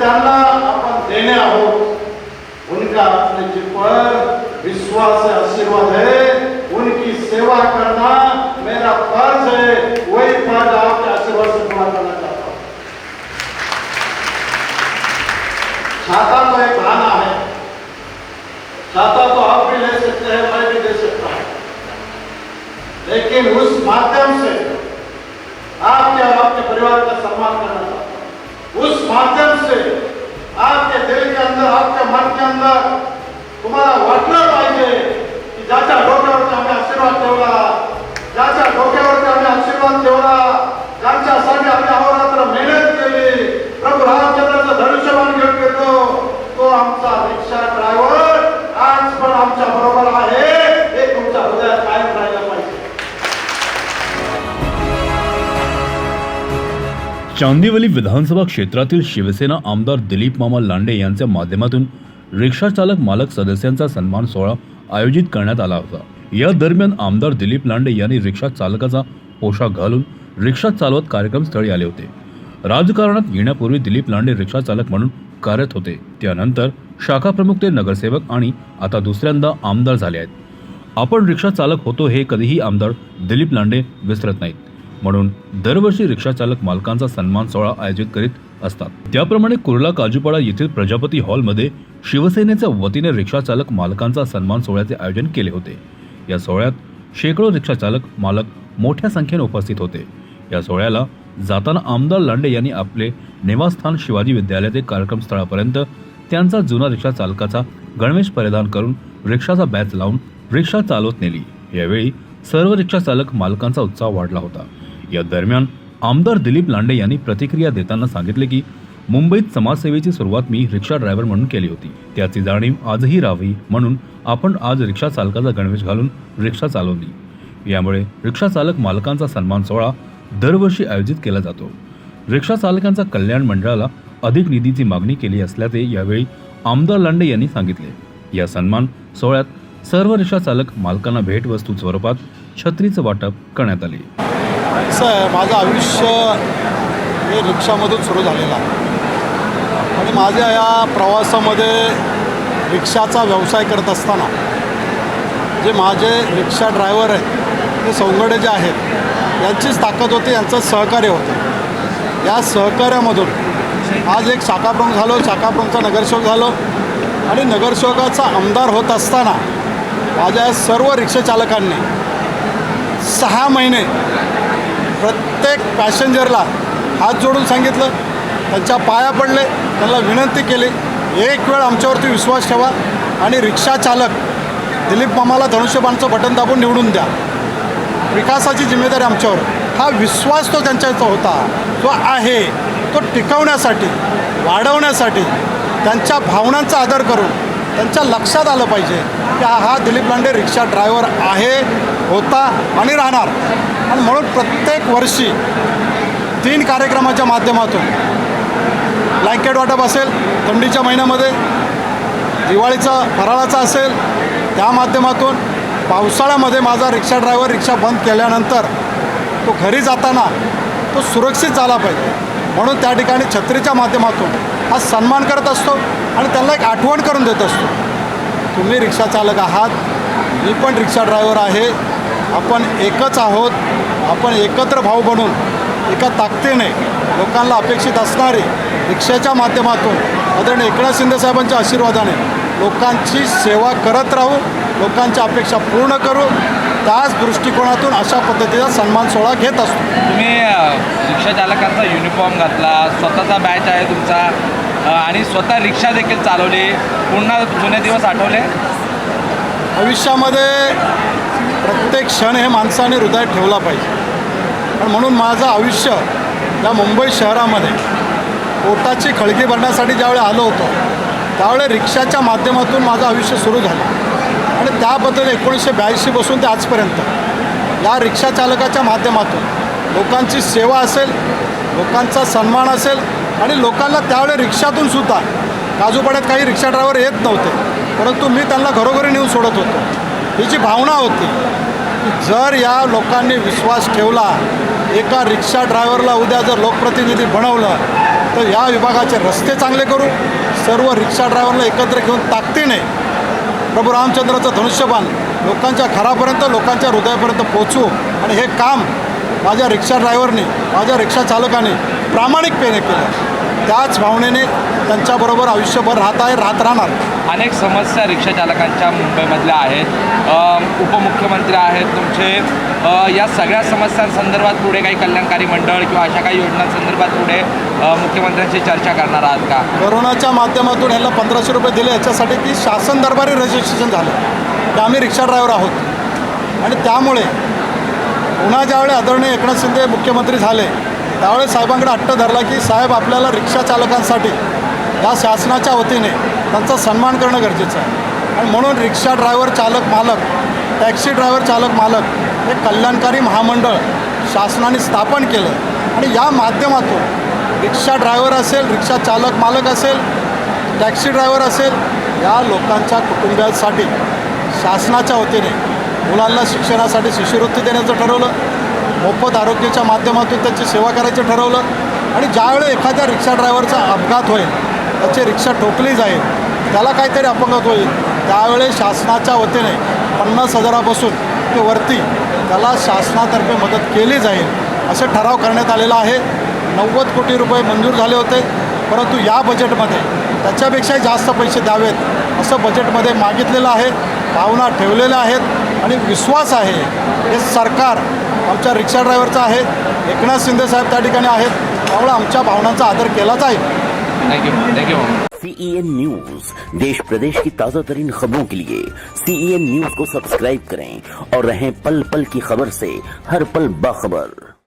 त्यांना अपन देने आहोत। उनका अपने जिस पर विश्वास है, आशीर्वाद है, उनकी सेवा करना मेरा फर्ज है। वही फर्ज आपके आशीर्वाद से पूरा करना चाहता हूँ। छाता तो एक बहाना है, छाता तो आप भी ले सकते हैं, मैं भी दे सकता हूँ, लेकिन उस माध्यम से आपके और आपके परिवार का सम्मान करना चाहता हूँ। उस माध्यम से आपके दिल के अंदर, आपके मन के अंदर तुम्हाला वाटलं पाहिजे की ज्याच्या डोक्यावरती आम्ही आशीर्वाद ठेवला, ज्याच्या डोक्यावरती आम्ही आशीर्वाद ठेवला, ज्यांच्यासाठी आम्ही अहोरात्र मेहनत केली, प्रभू रामचंद्राचं धनुष्यबाण घेऊन येतो, तो आमचा रिक्षा ड्रायव्हर आज पण आमच्या बरोबर आहे, हे तुमच्या हृदयात कायम राहिलं पाहिजे। चांदिवली विधानसभा क्षेत्रातील शिवसेना आमदार दिलीप मामा लांडे यांच्या माध्यमातून रिक्षा चालक मालक सदस्यांचा सन्मान सोहळा आयोजित करण्यात आला होता। या दरम्यान आमदार दिलीप लांडे यांनी रिक्षा चालकाचा पोशाख घालून रिक्षा चालवत कार्यक्रमस्थळी आले होते। राजकारणात येण्यापूर्वी दिलीप लांडे रिक्षा चालक म्हणून कार्यरत होते, त्यानंतर शाखा प्रमुख ते नगरसेवक आणि आता दुसऱ्यांदा आमदार झाले आहेत। आपण रिक्षा चालक होतो हे कधीही आमदार दिलीप लांडे विसरत नाहीत, म्हणून दरवर्षी रिक्षा चालक मालकांचा सन्मान सोहळा आयोजित करीत असतात। त्याप्रमाणे कुर्ला काजूपाडा येथील प्रजापती हॉलमध्ये शिवसेनेच्या वतीने रिक्षा चालक मालकांचा सन्मान सोहळ्याचे आयोजन केले होते। या सोहळ्यात शेकडो रिक्षा चालक मालक मोठ्या संख्येने उपस्थित होते। या सोहळ्याला जाताना आमदार लांडे यांनी आपले निवासस्थान शिवाजी विद्यालय ते कार्यक्रमस्थळापर्यंत त्यांचा जुना रिक्षा चालकाचा गणवेश परिधान करून रिक्षाचा बॅच लावून रिक्षा चालवत नेली। यावेळी सर्व रिक्षा चालक मालकांचा उत्साह वाढला होता। या दरम्यान आमदार दिलीप लांडे यांनी प्रतिक्रिया देताना सांगितले की मुंबईत समाजसेवेची सुरुवात मी रिक्षा ड्रायव्हर म्हणून केली होती, त्याची जाणीव आजही राहावी म्हणून आपण आज रिक्षा चालकाचा गणवेश घालून रिक्षा चालवली। यामुळे रिक्षा चालक मालकांचा सन्मान सोहळा दरवर्षी आयोजित केला जातो। रिक्षा चालकांच्या कल्याण मंडळाला अधिक निधीची मागणी केली असल्याचे यावेळी आमदार लांडे यांनी सांगितले। या सन्मान सोहळ्यात सर्व रिक्षा चालक मालकांना भेटवस्तू स्वरूपात छत्रीचं वाटप करण्यात आले। माझं आयुष्य हे रिक्षामधून सुरू झालेलं आहे आणि माझ्या या प्रवासामध्ये रिक्षाचा व्यवसाय करत असताना जे माझे रिक्षा ड्रायव्हर आहेत ते सौंगडे जे आहेत यांचीच ताकद होती, यांचं सहकार्य होतं। या सहकार्यामधून आज एक शाखा प्रमुख झालो, शाखा प्रमुखचा नगरसेवक झालो आणि नगरसेवकाचा आमदार होत असताना माझ्या सर्व रिक्षा चालकांनी 6 महिने प्रत्येक पॅसेंजरला हात जोडून सांगितलं, त्यांच्या पाया पडले, त्यांना विनंती केली, एक वेळ आमच्यावरती विश्वास ठेवा आणि रिक्षा चालक दिलीप मामाला धनुष्यबाणचं बटन दाबून निवडून द्या, विकासाची जिम्मेदारी आमच्यावर। हा विश्वास तो त्यांच्याचा होता, तो आहे, तो टिकवण्यासाठी, वाढवण्यासाठी, त्यांच्या भावनांचा आदर करून त्यांच्या लक्षात आलं पाहिजे की हा दिलीप लांडे रिक्षा ड्रायव्हर आहे, होता आणि राहणार। आणि म्हणून प्रत्येक वर्षी 3 कार्यक्रमाच्या माध्यमातून ब्लँकेट वाटप असेल, थंडीच्या महिन्यामध्ये दिवाळीचा फराळाचा असेल, त्या माध्यमातून पावसाळ्यामध्ये माझा रिक्षा ड्रायव्हर रिक्षा बंद केल्यानंतर तो घरी जाताना तो सुरक्षित झाला पाहिजे म्हणून त्या ठिकाणी छत्रीच्या माध्यमातून हा सन्मान करत असतो आणि त्यांना एक आठवण करून देत असतो, तुम्ही रिक्षा चालक आहात, मी पण रिक्षा ड्रायव्हर आहे, आपण एकच आहोत, आपण एकत्र भाऊ बनून एका ताकदीने लोकांना अपेक्षित असणारी रिक्षाच्या माध्यमातून आदरणीय एकनाथ शिंदे साहेबांच्या आशीर्वादाने लोकांची सेवा करत राहू, लोकांच्या अपेक्षा पूर्ण करू, त्याच दृष्टिकोनातून अशा पद्धतीचा सन्मान सोहळा घेत असतो। तुम्ही रिक्षा चालकांचा युनिफॉर्म घातला, स्वतःचा बॅच आहे तुमचा आणि स्वतः रिक्षा देखील चालवली, पुन्हा जुने दिवस आठवले? आयुष्यामध्ये प्रत्येक क्षण हे माणसाने हृदयात ठेवला पाहिजे आणि म्हणून माझं आयुष्य या मुंबई शहरामध्ये पोटाची खळगी भरण्यासाठी ज्यावेळी आलो होतो त्यावेळी रिक्षाच्या माध्यमातून माझं आयुष्य सुरू झालं आणि त्याबद्दल 1982 पासून ते आजपर्यंत या रिक्षा चालकाच्या माध्यमातून लोकांची सेवा असेल, लोकांचा सन्मान असेल आणि लोकांना त्यावेळी रिक्षातून सुद्धा काजूपाड्यात काही रिक्षा ड्रायव्हर येत नव्हते, परंतु मी त्यांना घरोघरी नेऊन सोडत होतो। ही जी भावना होती की जर या लोकांनी विश्वास ठेवला, एका रिक्षा ड्रायव्हरला उद्या जर लोकप्रतिनिधी बनवलं तर या विभागाचे रस्ते चांगले करू, सर्व रिक्षा ड्रायव्हरला एकत्र घेऊन ताकदीने प्रभू रामचंद्राचं धनुष्यबाण लोकांच्या घरापर्यंत, लोकांच्या हृदयापर्यंत पोचवू. आणि हे काम माझ्या रिक्षा ड्रायव्हरने, माझ्या रिक्षा चालकाने प्रामाणिकपणे केलं. त्याच भावनेने त्यांच्याबरोबर आयुष्यभर राहत राहणार. अनेक समस्या रिक्षा चालकांच्या मुंबईमधल्या आहेत. उपमुख्यमंत्री आहेत तुमचे. या सगळ्या समस्यांसंदर्भात पुढे काही कल्याणकारी मंडळ किंवा अशा काही योजनांसंदर्भात पुढे मुख्यमंत्र्यांशी चर्चा करणार आहात का? कोरोनाच्या माध्यमातून यांना 1500 रुपये दिले याच्यासाठी की शासन दरबारी रजिस्ट्रेशन झालं की आम्ही रिक्षा ड्रायव्हर आहोत. आणि त्यामुळे पुन्हा ज्यावेळी आदरणीय एकनाथ शिंदे मुख्यमंत्री झाले त्यावेळेस साहेबांकडे हट्ट धरला की साहेब आपल्याला रिक्षा चालकांसाठी या शासनाच्या वतीने त्यांचा सन्मान करणं गरजेचं आहे. आणि म्हणून रिक्षा ड्रायव्हर चालक मालक, टॅक्सी ड्रायव्हर चालक मालक हे कल्याणकारी महामंडळ शासनाने स्थापन केलं. आणि या माध्यमातून रिक्षा ड्रायव्हर असेल, रिक्षा चालक मालक असेल, टॅक्सी ड्रायव्हर असेल, या लोकांच्या कुटुंबियांसाठी शासनाच्या वतीने मुलांना शिक्षणासाठी शिष्यवृत्ती देण्याचं ठरवलं, मोफत आरोग्याच्या माध्यमातून त्यांची सेवा करायचं ठरवलं. आणि ज्यावेळी एखाद्या रिक्षा ड्रायव्हरचा अपघात होईल, त्याची रिक्षा ठोकली जाईल, त्याला काहीतरी अपघात होईल, त्यावेळेस शासनाच्या वतीने 50,000पासून ते वरती त्याला शासनातर्फे मदत केली जाईल असे ठराव करण्यात आलेला आहे. 90 कोटी रुपये मंजूर झाले होते, परंतु या बजेटमध्ये त्याच्यापेक्षाही जास्त पैसे द्यावेत असं बजेटमध्ये मागितलेलं आहे. भावना ठेवलेल्या आहेत आणि विश्वास आहे हे सरकार आमच्या रिक्षा ड्रायव्हरचं आहे. एकनाथ शिंदे साहेब त्या ठिकाणी आहेत, त्यामुळे आमच्या भावनांचा आदर केला जाईल. थँक्यू. CEN न्यूज, देश प्रदेश की ताज़ा तरीन खबरों के लिए CEN न्यूज को सब्सक्राइब करें और रहें पल पल की खबर से हर पल बाखबर.